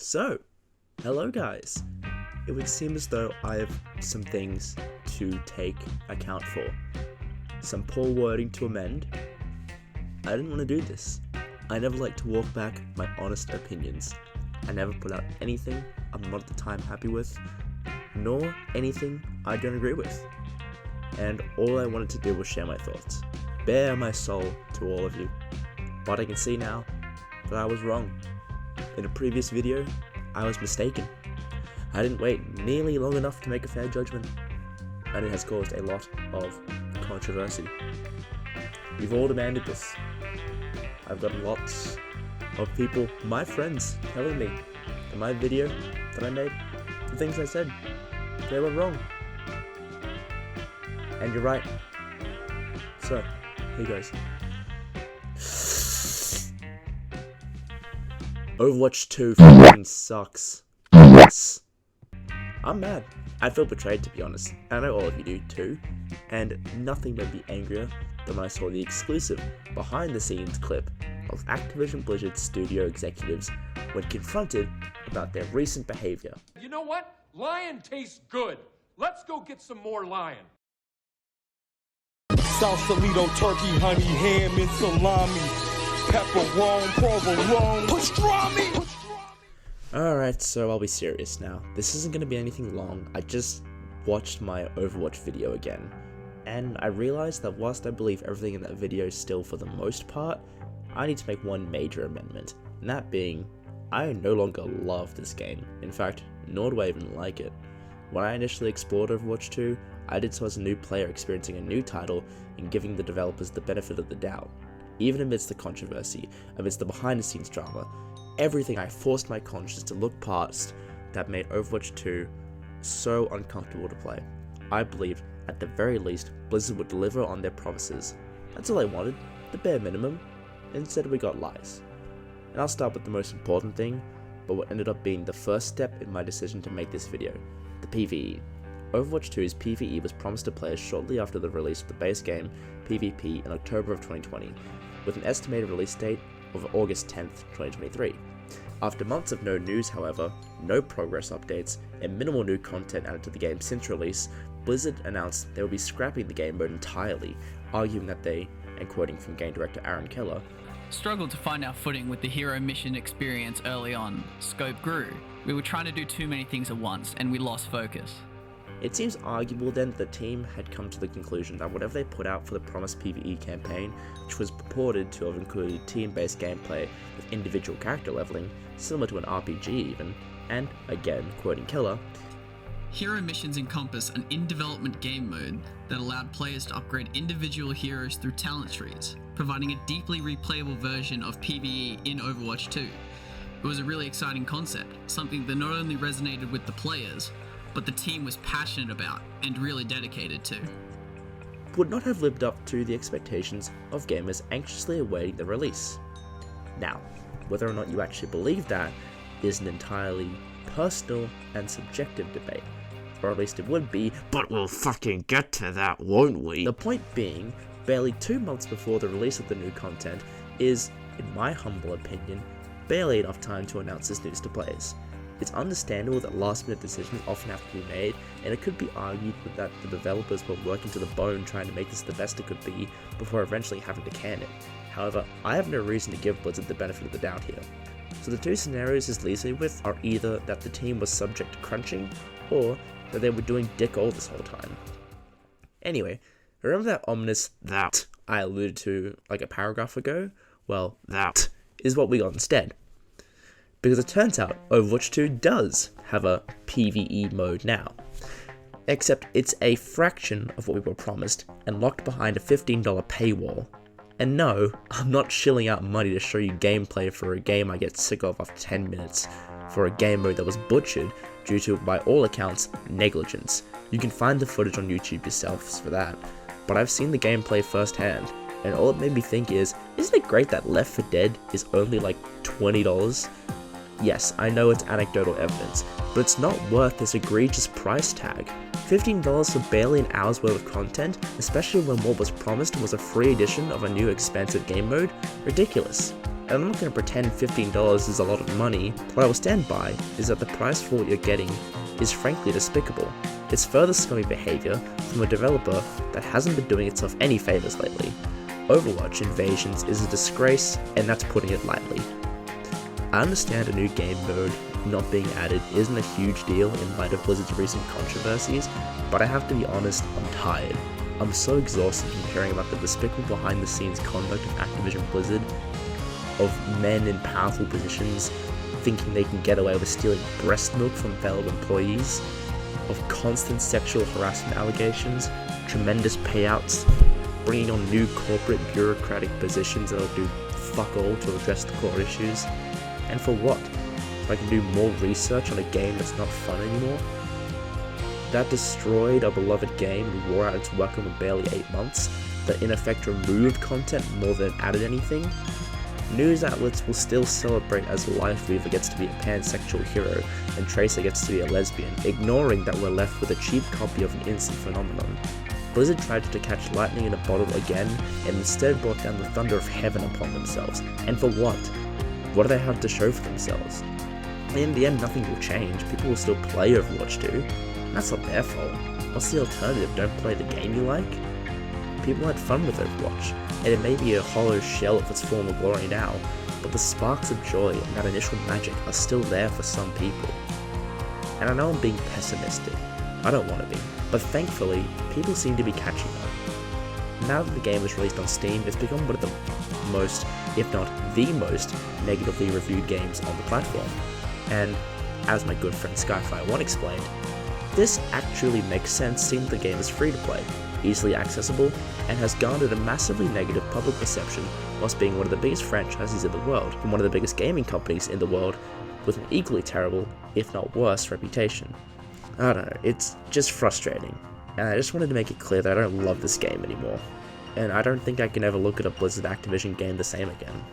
So, hello guys. It would seem as though I have some things to take account for. Some poor wording to amend. I didn't want to do this. I never like to walk back my honest opinions. I never put out anything I'm not at the time happy with, nor anything I don't agree with. And all I wanted to do was share my thoughts, bare my soul to all of you. But I can see now that I was wrong. In a previous video, I was mistaken. I didn't wait nearly long enough to make a fair judgment, and it has caused a lot of controversy. You've all demanded this. I've got lots of people, my friends, telling me that my video that I made, the things I said, they were wrong. And you're right. So, here goes. Overwatch 2 fucking sucks. Yes. I'm mad. I feel betrayed, to be honest. I know all of you do too. And nothing made me angrier than when I saw the exclusive behind-the-scenes clip of Activision Blizzard studio executives when confronted about their recent behavior. You know what? Lion tastes good. Let's go get some more lion. Sausalito, turkey, honey, ham, and salami. Pepperoni, provolone, pastrami. Alright, so I'll be serious now. This isn't going to be anything long. I just watched my Overwatch video again, and I realized that whilst I believe everything in that video still for the most part, I need to make one major amendment, and that being, I no longer love this game. In fact, nor do I even like it. When I initially explored Overwatch 2, I did so as a new player experiencing a new title and giving the developers the benefit of the doubt. Even amidst the controversy, amidst the behind-the-scenes drama, everything I forced my conscience to look past that made Overwatch 2 so uncomfortable to play. I believed, at the very least, Blizzard would deliver on their promises. That's all I wanted, the bare minimum. Instead we got lies. And I'll start with the most important thing, but what ended up being the first step in my decision to make this video, the PvE. Overwatch 2's PvE was promised to players shortly after the release of the base game, PvP, in October of 2020, with an estimated release date of August 10th, 2023. After months of no news, however, no progress updates, and minimal new content added to the game since release, Blizzard announced they would be scrapping the game mode entirely, arguing that they, and quoting from game director Aaron Keller, struggled to find our footing with the hero mission experience early on. Scope grew. We were trying to do too many things at once, and we lost focus. It seems arguable then that the team had come to the conclusion that whatever they put out for the promised PvE campaign, which was purported to have included team-based gameplay with individual character leveling, similar to an RPG even, and, again, quoting Keller, hero missions encompass an in-development game mode that allowed players to upgrade individual heroes through talent trees, providing a deeply replayable version of PvE in Overwatch 2. It was a really exciting concept, something that not only resonated with the players, but the team was passionate about and really dedicated to. Would not have lived up to the expectations of gamers anxiously awaiting the release. Now, whether or not you actually believe that is an entirely personal and subjective debate, or at least it would be, but we'll fucking get to that, won't we? The point being, barely 2 months before the release of the new content is, in my humble opinion, barely enough time to announce this news to players. It's understandable that last-minute decisions often have to be made, and it could be argued that the developers were working to the bone trying to make this the best it could be before eventually having to can it. However, I have no reason to give Blizzard the benefit of the doubt here. So the two scenarios this leaves me with are either that the team was subject to crunching, or that they were doing dick all this whole time. Anyway, remember that ominous that I alluded to like a paragraph ago? Well, that is what we got instead. Because it turns out Overwatch 2 does have a PvE mode now. Except it's a fraction of what we were promised and locked behind a $15 paywall. And no, I'm not shilling out money to show you gameplay for a game I get sick of after 10 minutes, for a game mode that was butchered due to, by all accounts, negligence. You can find the footage on YouTube yourselves for that, but I've seen the gameplay firsthand, and all it made me think is, isn't it great that Left 4 Dead is only like $20? Yes, I know it's anecdotal evidence, but it's not worth this egregious price tag. $15 for barely an hour's worth of content, especially when what was promised was a free edition of a new expansive game mode? Ridiculous. And I'm not going to pretend $15 is a lot of money. What I will stand by is that the price for what you're getting is frankly despicable. It's further scummy behaviour from a developer that hasn't been doing itself any favours lately. Overwatch Invasions is a disgrace, and that's putting it lightly. I understand a new game mode not being added isn't a huge deal in light of Blizzard's recent controversies, but I have to be honest, I'm tired. I'm so exhausted from hearing about the despicable behind-the-scenes conduct of Activision Blizzard, of men in powerful positions thinking they can get away with stealing breast milk from fellow employees, of constant sexual harassment allegations, tremendous payouts, bringing on new corporate bureaucratic positions that'll do fuck all to address the core issues. And for what? So I can do more research on a game that's not fun anymore? That destroyed our beloved game and wore out its welcome in barely 8 months, that in effect removed content more than added anything? News outlets will still celebrate as Lifeweaver gets to be a pansexual hero and Tracer gets to be a lesbian, ignoring that we're left with a cheap copy of an instant phenomenon. Blizzard tried to catch lightning in a bottle again and instead brought down the thunder of heaven upon themselves. And for what? What do they have to show for themselves? In the end, nothing will change. People will still play Overwatch 2. And that's not their fault. What's the alternative? Don't play the game you like? People had fun with Overwatch, and it may be a hollow shell of its former glory now, but the sparks of joy and that initial magic are still there for some people. And I know I'm being pessimistic. I don't want to be, but thankfully, people seem to be catching on. Now that the game was released on Steam, it's become one of the most, if not the most, negatively reviewed games on the platform. And, as my good friend Skyfire1 explained, this actually makes sense seeing that the game is free to play, easily accessible, and has garnered a massively negative public perception whilst being one of the biggest franchises in the world, from one of the biggest gaming companies in the world, with an equally terrible, if not worse, reputation. I don't know, it's just frustrating, and I just wanted to make it clear that I don't love this game anymore, and I don't think I can ever look at a Blizzard Activision game the same again.